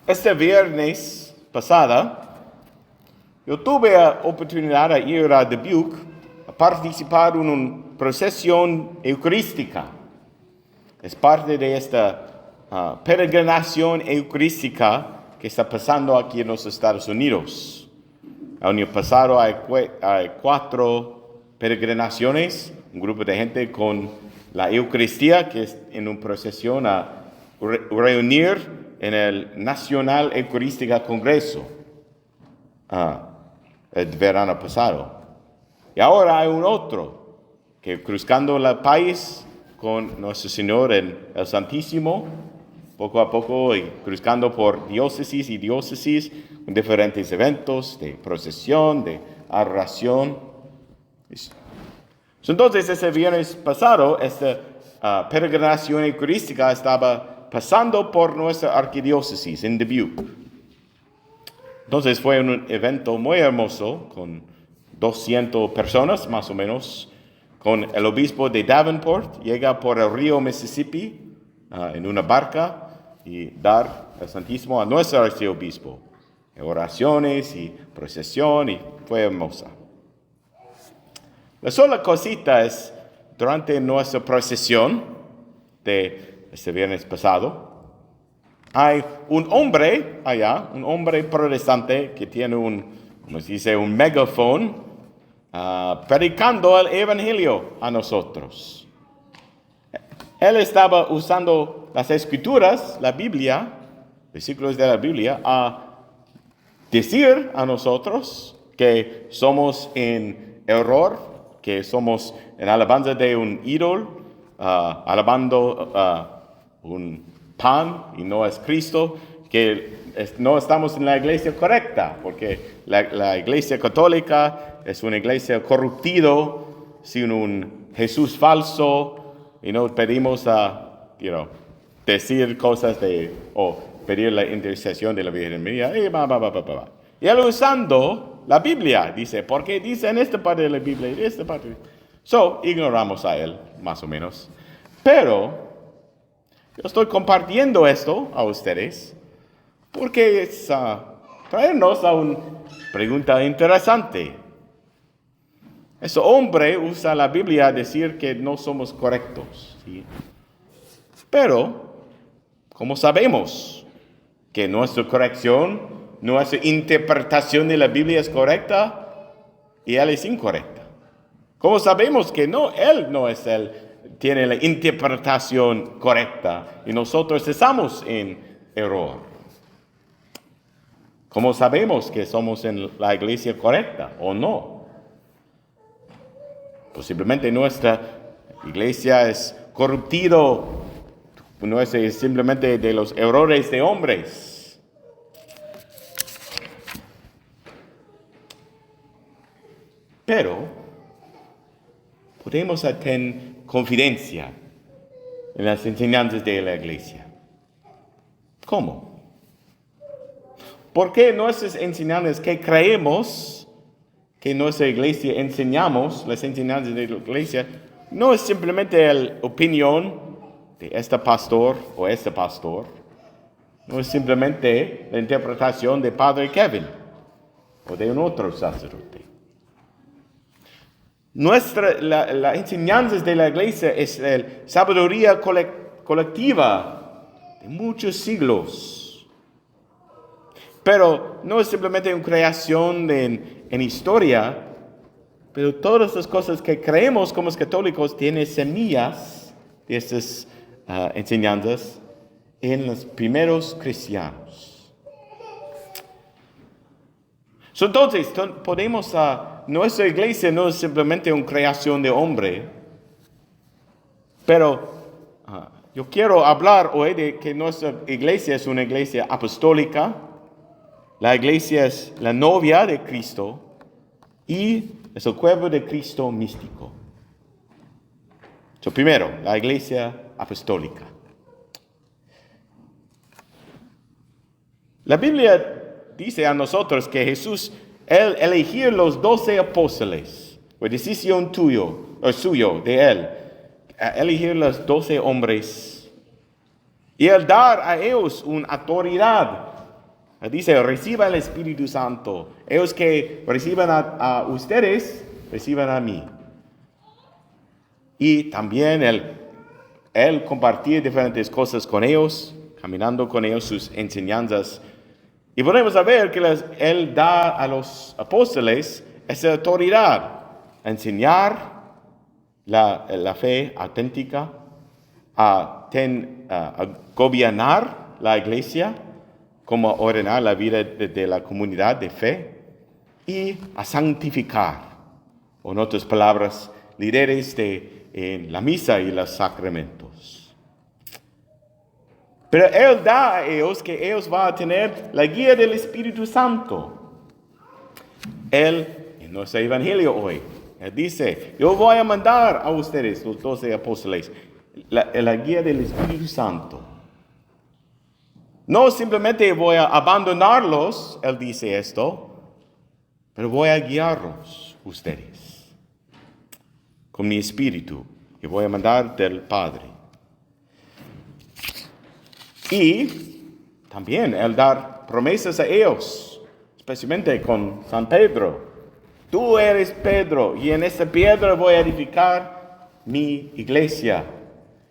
Este viernes pasada, yo tuve la oportunidad de ir a Dubuque a participar en una procesión eucarística. Es parte de esta peregrinación eucarística que está pasando aquí en los Estados Unidos. El año pasado hay 4 peregrinaciones, un grupo de gente con la Eucaristía, que es en una procesión a reunir en el National Eucharistic Congreso el verano pasado. Y ahora hay un otro que cruzando el país con Nuestro Señor en el Santísimo, poco a poco, y cruzando por diócesis y diócesis, con diferentes eventos de procesión, de adoración. Entonces, ese viernes pasado, esta peregrinación eucarística estaba pasando por nuestra arquidiócesis en Dubuque. Entonces fue un evento muy hermoso, con 200 personas más o menos, con el obispo de Davenport, llega por el río Mississippi en una barca y dar el Santísimo a nuestro arciobispo. Oraciones y procesión, y fue hermosa. La sola cosita es, durante nuestra procesión de este viernes pasado, hay un hombre allá, un hombre protestante que tiene un megáfono, predicando el evangelio a nosotros. Él estaba usando las escrituras, la Biblia, versículos de la Biblia, a decir a nosotros que somos en error, que somos en alabanza de un ídolo, alabando un pan y no es Cristo, que no estamos en la iglesia correcta, porque la iglesia católica es una iglesia corruptida, sin un Jesús falso, y no pedimos decir cosas o pedir la intercesión de la Virgen María, y él usando la Biblia, dice, porque dice en esta parte de la Biblia y en esta parte. Ignoramos a él, más o menos. Pero yo estoy compartiendo esto a ustedes porque es traernos a una pregunta interesante. Ese hombre usa la Biblia a decir que no somos correctos, ¿sí? Pero, ¿cómo sabemos que nuestra corrección, nuestra interpretación de la Biblia es correcta y él es incorrecta? ¿Cómo sabemos que él no es él? Tiene la interpretación correcta y nosotros estamos en error. ¿Cómo sabemos que somos en la iglesia correcta o no? Posiblemente nuestra iglesia es corruptida, no es simplemente de los errores de hombres. Pero podemos tener confidencia en las enseñanzas de la iglesia. ¿Cómo? Porque nuestras enseñanzas que creemos que en nuestra iglesia enseñamos, las enseñanzas de la iglesia, no es simplemente la opinión de este pastor o este pastor, no es simplemente la interpretación de Padre Kevin o de un otro sacerdote. Las enseñanzas de la iglesia es la sabiduría colectiva de muchos siglos. Pero no es simplemente una creación en historia, pero todas las cosas que creemos como católicos tienen semillas de estas enseñanzas en los primeros cristianos. Entonces, podemos... nuestra iglesia no es simplemente una creación de hombre, pero yo quiero hablar hoy de que nuestra iglesia es una iglesia apostólica, la iglesia es la novia de Cristo y es el cuerpo de Cristo místico. Primero, la iglesia apostólica. La Biblia dice a nosotros que Jesús, él eligió los 12 apóstoles, fue decisión suyo, de él, elegir los 12 hombres y el dar a ellos una autoridad Dice, reciba el Espíritu Santo. Ellos que reciban a ustedes, reciban a mí. Y también él compartía diferentes cosas con ellos, caminando con ellos sus enseñanzas. Y podemos ver que él da a los apóstoles esa autoridad a enseñar la fe auténtica, a gobernar la iglesia, como ordenar la vida de la comunidad de fe y a santificar, o en otras palabras, líderes en la misa y los sacramentos. Pero Él da a ellos que ellos van a tener la guía del Espíritu Santo. Él, en nuestro evangelio hoy, Él dice, yo voy a mandar a ustedes, los 12 apóstoles, la guía del Espíritu Santo. No simplemente voy a abandonarlos, Él dice esto, pero voy a guiarlos ustedes con mi Espíritu y voy a mandar del Padre. Y también Él dar promesas a ellos, especialmente con San Pedro. Tú eres Pedro y en esta piedra voy a edificar mi iglesia.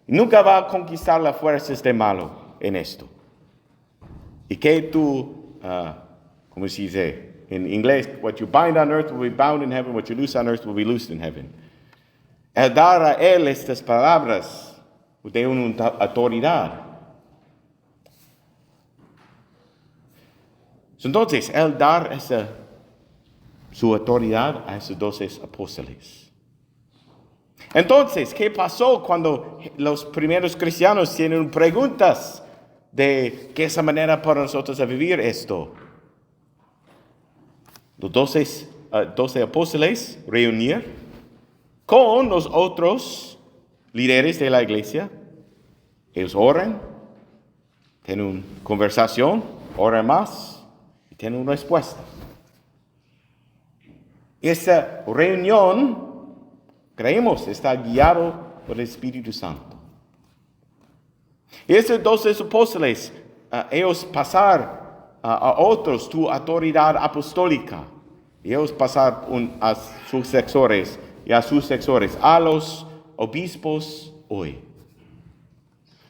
Y nunca va a conquistar las fuerzas de malo en esto. Y que tú, como se dice en inglés, what you bind on earth will be bound in heaven, what you loose on earth will be loosed in heaven. El dar a él estas palabras de una autoridad. Entonces, él dar su autoridad a esos 12 apóstoles. Entonces, ¿qué pasó cuando los primeros cristianos tienen preguntas de qué es la manera para nosotros de vivir esto? Los 12 apóstoles reunir con los otros líderes de la iglesia. Ellos oran, tienen una conversación, oran más y tienen una respuesta. Esa reunión, creemos, está guiado por el Espíritu Santo. Y esos 12 apóstoles, ellos pasar a otros tu autoridad apostólica. Y ellos pasar a sus sucesores y a sus sucesores, a los obispos hoy.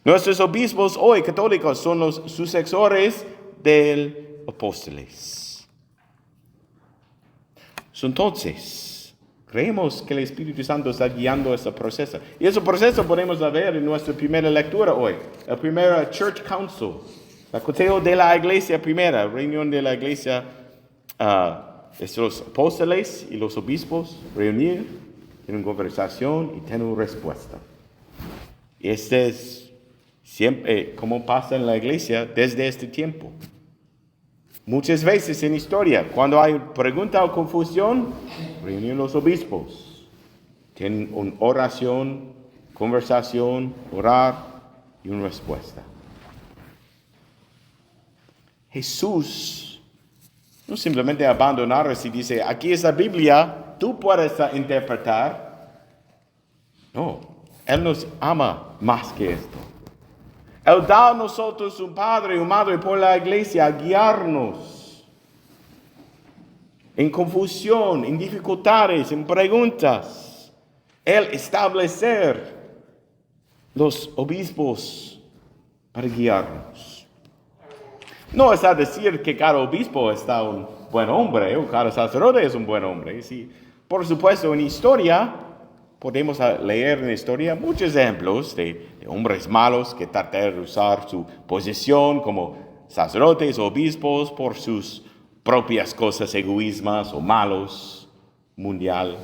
Nuestros obispos hoy católicos son los sucesores de los apóstoles. Entonces, creemos que el Espíritu Santo está guiando ese proceso. Y ese proceso podemos ver en nuestra primera lectura hoy. El primer Church Council. El consejo de la iglesia primera. Reunión de la iglesia. Los apóstoles y los obispos reunir en una conversación y tener una respuesta. Y este es siempre como pasa en la iglesia desde este tiempo. Muchas veces en historia, cuando hay pregunta o confusión, reúnen los obispos. Tienen una oración, conversación, orar y una respuesta. Jesús no simplemente abandonar y dice, aquí es la Biblia, tú puedes interpretar. No, Él nos ama más que esto. Él da a nosotros un padre y una madre por la iglesia a guiarnos en confusión, en dificultades, en preguntas. Él establecer los obispos para guiarnos. No es a decir que cada obispo está un buen hombre o cada sacerdote es un buen hombre. Sí, por supuesto, en historia podemos leer en la historia muchos ejemplos de hombres malos que tratan de usar su posición como sacerdotes o obispos por sus propias cosas, egoísmas o malos, mundial.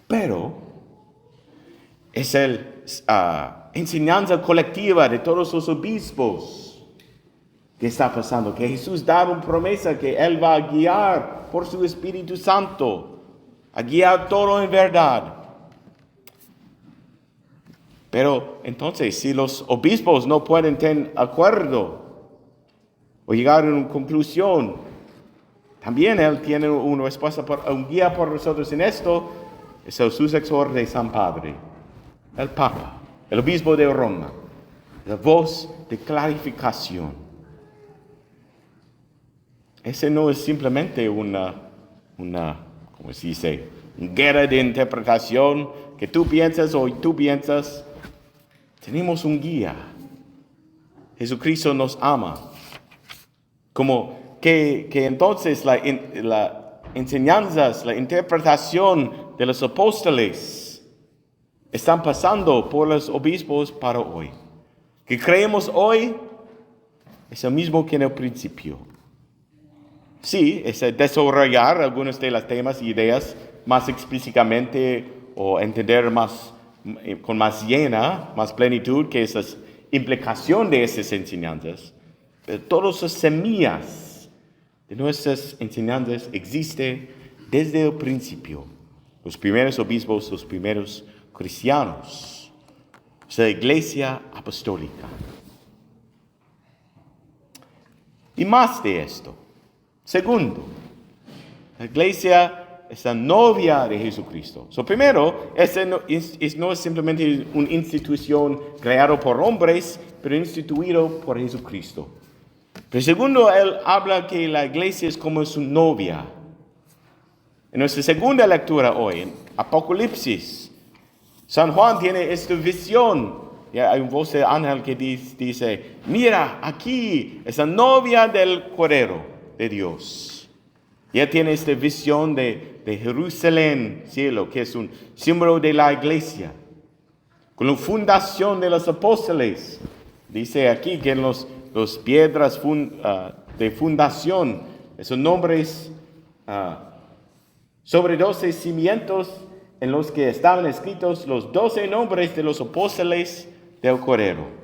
Pero es la enseñanza colectiva de todos los obispos que está pasando, que Jesús da una promesa que Él va a guiar por su Espíritu Santo, a guiar todo en verdad. Pero entonces, si los obispos no pueden tener acuerdo o llegar a una conclusión, también Él tiene una respuesta, un guía por nosotros en esto, es el sucesor de San Padre, el Papa, el obispo de Roma, la voz de clarificación. ese no es simplemente ¿cómo se dice? Una guerra de interpretación que tú piensas o tú piensas. Tenemos un guía. Jesucristo nos ama. Como que entonces la enseñanzas, la interpretación de los apóstoles están pasando por los obispos para hoy. Que creemos hoy es lo mismo que en el principio. Sí, es desarrollar algunos de los temas y ideas más explícitamente o entender más con más más plenitud, que es la implicación de esas enseñanzas. Pero todas las semillas de nuestras enseñanzas existen desde el principio. Los primeros obispos, los primeros cristianos, la iglesia apostólica. Y más de esto. Segundo, la iglesia es la novia de Jesucristo. Primero, no es simplemente una institución creada por hombres, pero instituido por Jesucristo. Pero segundo, él habla que la iglesia es como su novia. En nuestra segunda lectura hoy, en Apocalipsis, San Juan tiene esta visión. Hay un voz de ángel que dice, mira, aquí es la novia del Cordero de Dios. Ya tiene esta visión de Jerusalén, cielo, que es un símbolo de la iglesia. Con la fundación de los apóstoles. Dice aquí que en los piedras de fundación, esos nombres sobre 12 cimientos en los que estaban escritos los 12 nombres de los apóstoles del Cordero.